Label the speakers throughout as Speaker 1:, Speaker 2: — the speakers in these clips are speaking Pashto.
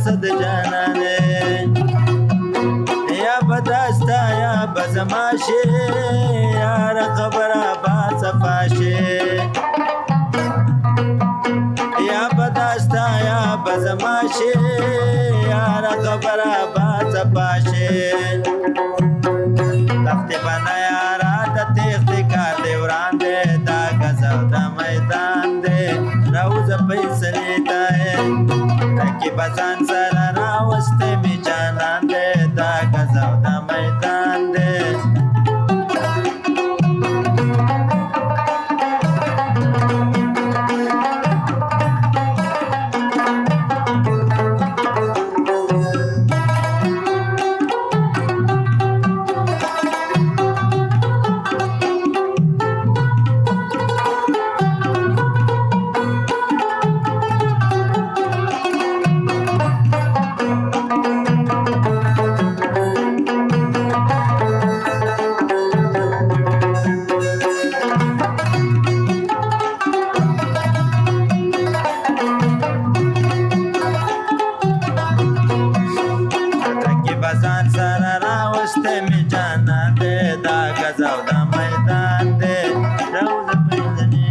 Speaker 1: صد جانانه یا بداستا یا بزماشه یار خبره با صفاشه یا بداستا یا بزماشه یار خبره با صفاشه تختی بنا یارا دا تختی کار دی وران دی دا گزاو دا میدان دی روز پیسلی تای تکی بزان سر راوسته می جانان دی دا گزاو دا میدان دی بزان سر راوسته می جانان دی دا گزاو دا میدان دی روز پیزنی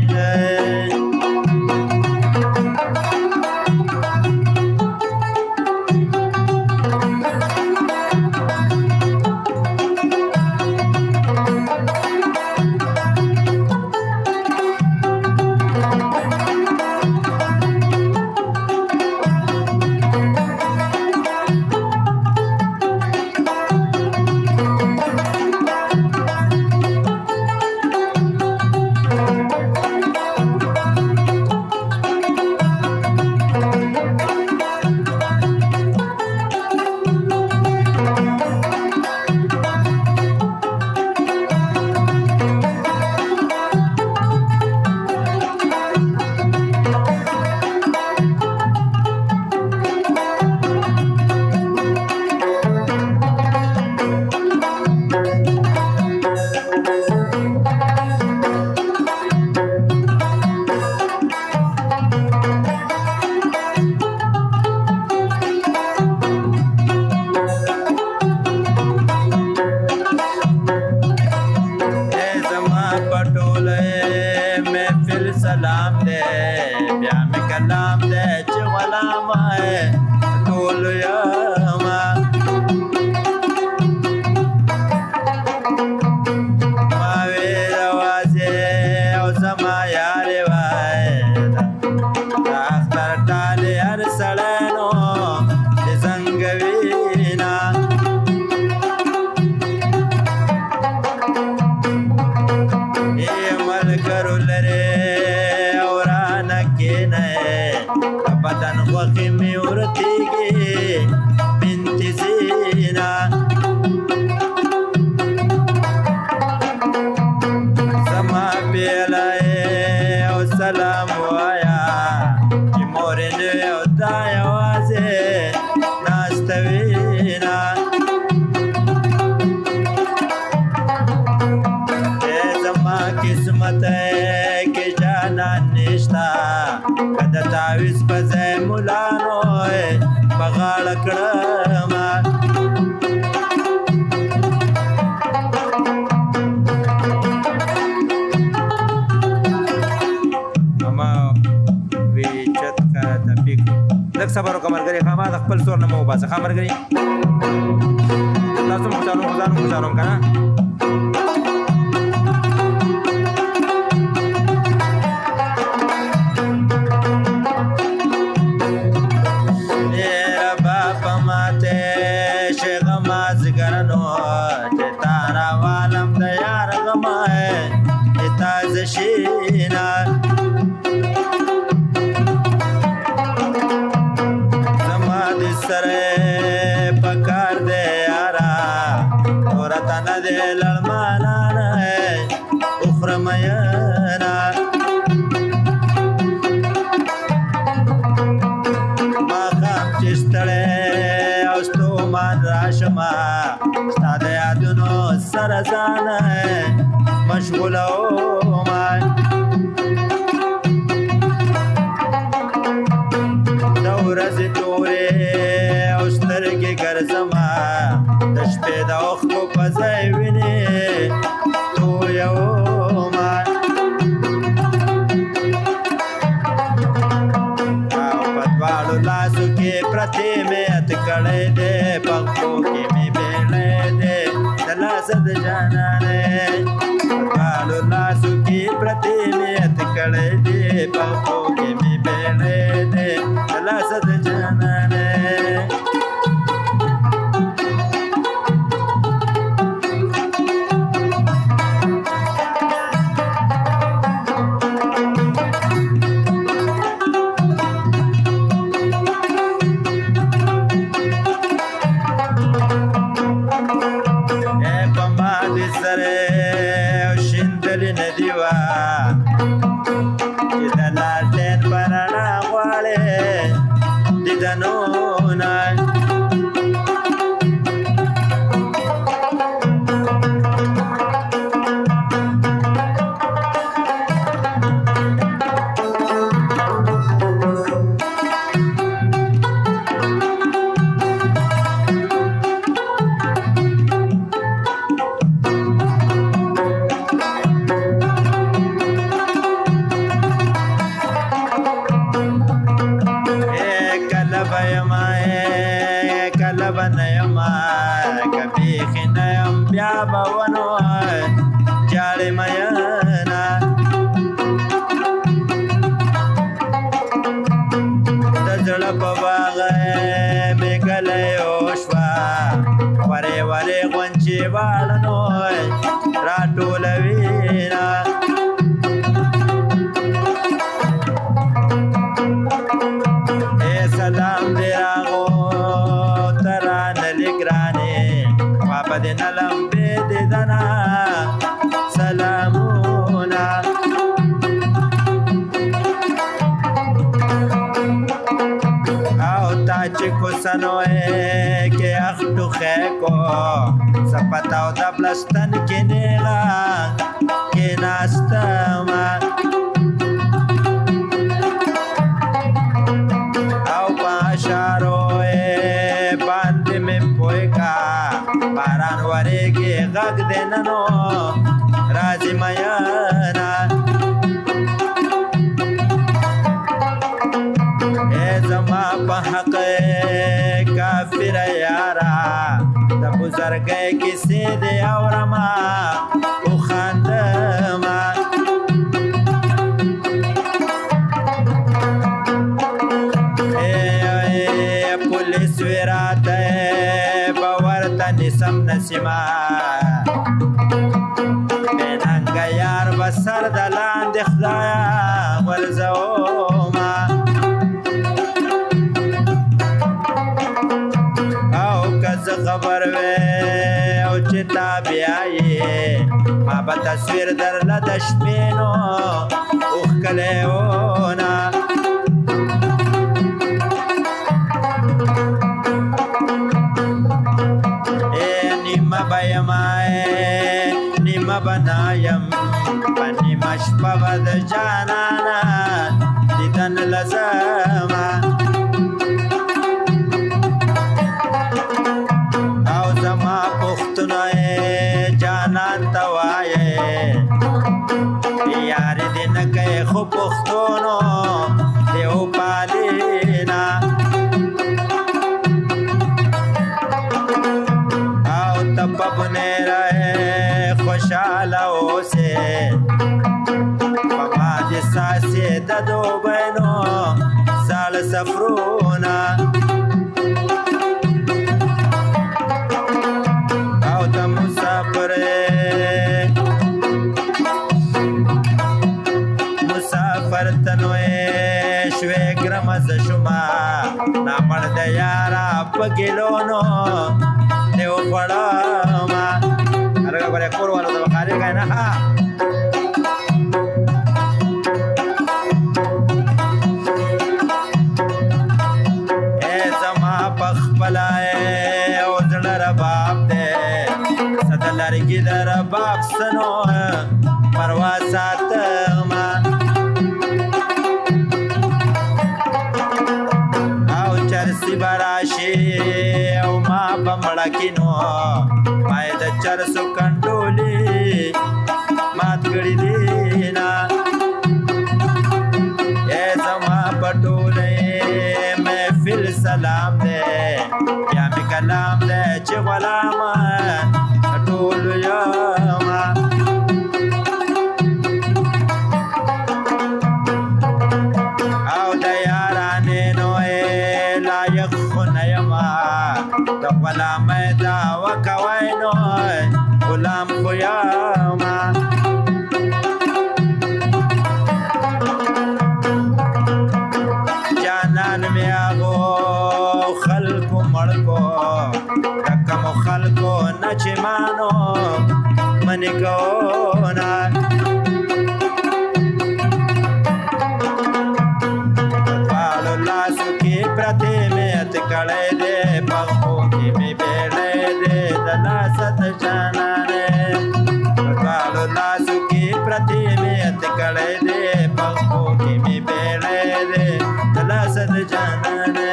Speaker 1: سلام دے بیا می کلام دے چې غلام ټول یما ما وی روازه او زما یار وای اختر ټاله هر سړنو د څنګه وینا ملګرو لره بدن وخی می ورتیگی بنت زینا سما بیلائی او سلام وایا چی مورن او دای وازی ناستوینا اے زما قسمت ہے کہ جانان نشتا کده تاویز پزه مولانو بغاړ کړم اما وی چت کا تپیک لک صبر وکړه مرګري خامہ د خپل سور نه مو باسه خامرګري تاسو مو ځانو کنه شینا زما د سره پکار دے یارا اورتا نه دے لړمانا نه مینا ماښام چې ستړی او ستومان راشمه ستا د یادونو سره ځان مشغولومه د ورځې تورې او سترګې ګرځمه د شپې د اوښکو په ځای وینې تویومه او په دواړو لاسو کې پرتې مې اتکړی دی پښتو کې مې بیړی دی د لاسه د جانانې په دواړو لاسو کې پرتې مې اتکړی دی پښتو کې مې بیړی دی د لاسه د جانانې چې د لالټین په رڼا غواړې دیدنونه کله به نه یم که بیخي نه یم بیا به ونو جاړې میینه د زړه په باغ مې ګلی وشوه ورې ورې غونچې واړنو راټولوینه سلام دی راغو ترانه ګرانې پاپا دې نه لمبې دې دنا سلامونه او تا چې کوسنو کې اخټو خېکو سپتاو د بلستن کې نیغه کې ناستما او پاشارو باندې مې پوي کا باران ورېږي غږ دې ننو راځي مینا ای زما په حق کافر یارا د بزرګۍ کیسې دې اورما وخاندما پولیس وراته باورته نسم نسیما بیننګ یار بسر د لاندې خدایا ورزوما او که زه خبر وې او چې تا بیایې ما به تصویر درله د شپې نو اوښکلی وونه نیمه بنایم په نیمه شپه به د جانانه دیدن لزمه او زما پوښتنه جانان ته وایې یارې دې نه کوې خو پښتونو دې وپالېنه پبنے رہے خوشحال اوسے پما جسا سے ددو بینو سال سفرونا او دا مسافر تنوے شوے گرمز شما نامر دیارا پگلونو دیو پڑا ما ارگا برے کور والا دا بخاری گئے نا نو پروا ساتما او چرسی براشي او ما بمړه کینو پای د چرسو کنډولي مات کړی دینا اے زما پټولې محفل سلام دې یا می کلام دې چې غلام ټول یما او د یارانې نو لایق خو نه یما د غلام دا وکوي نو غلام خو یما خلکو مړکو رقم خلکو نچمانو منکونا پالو لاسو کی پرتی میت کڑے دے پخو کی می بیڑے دے دلاست جانانے پالو لاسو کی پرتی میت کڑے دے پخو کی می بیڑے دے دلاست جانانے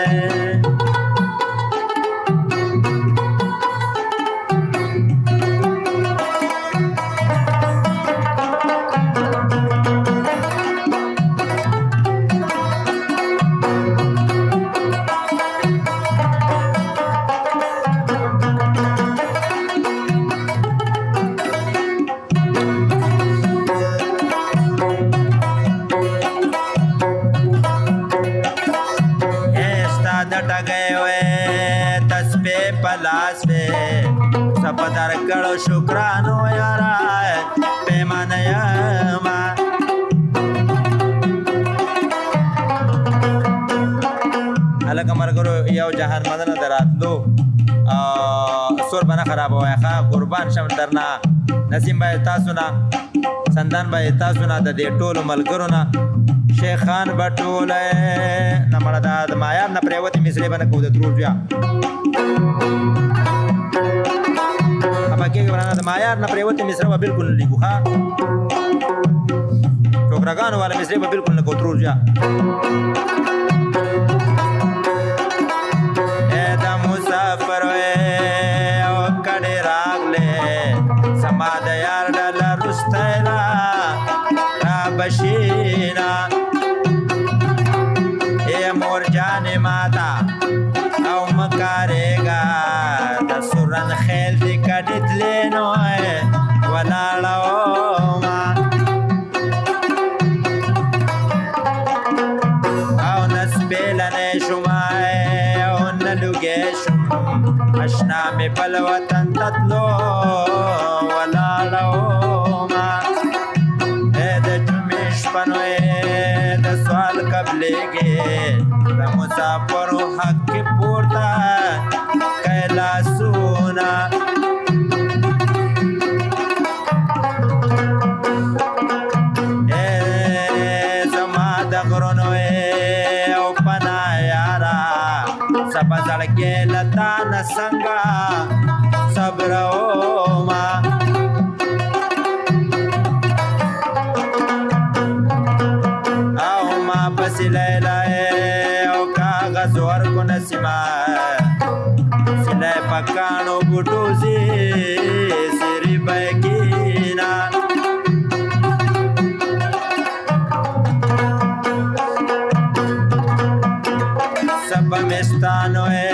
Speaker 1: پلاس پہ سب در کڑو شکرانو یارا پیمان یما الکه مرګرو یو جهان مدنه دراتلو سور بنا خراب وای ښا قربان شم درنا نسیم بای تاسو نه سندان بای تاسو نه د دې ټولو ملګرو نه شیخان بټوله نه مړه د مایار نه پریوتی مصری باندې کو د ترور بیا ابا کې ورانه د مایار نه پریوتی مصری به بالکل نه لیکو ها ټوکراګانو والا مصری به بالکل نه کو ترور بیا اے د مسافر او کډه راغله سما د یار ډل رستایلا را بشینا مور جان ماتا او مکارېګا د سورن خیل دې کډت لینو ولاړو ما او نسبلنه شوما او نلوګې شم آشنا مې بل وطن تتلو ولاړو ما د جمعې شپنوې د سوال قبلېږي د مسافرو حق پورته کیلاسونه زما د غرونو او پناه یاره سپه زړګې له تا نه څنګه صبرومه پسی لیلائے او کاغذ ورکو نسیما سلائے پکانو بوٹوزی سری بیکینا سب مستانو ہے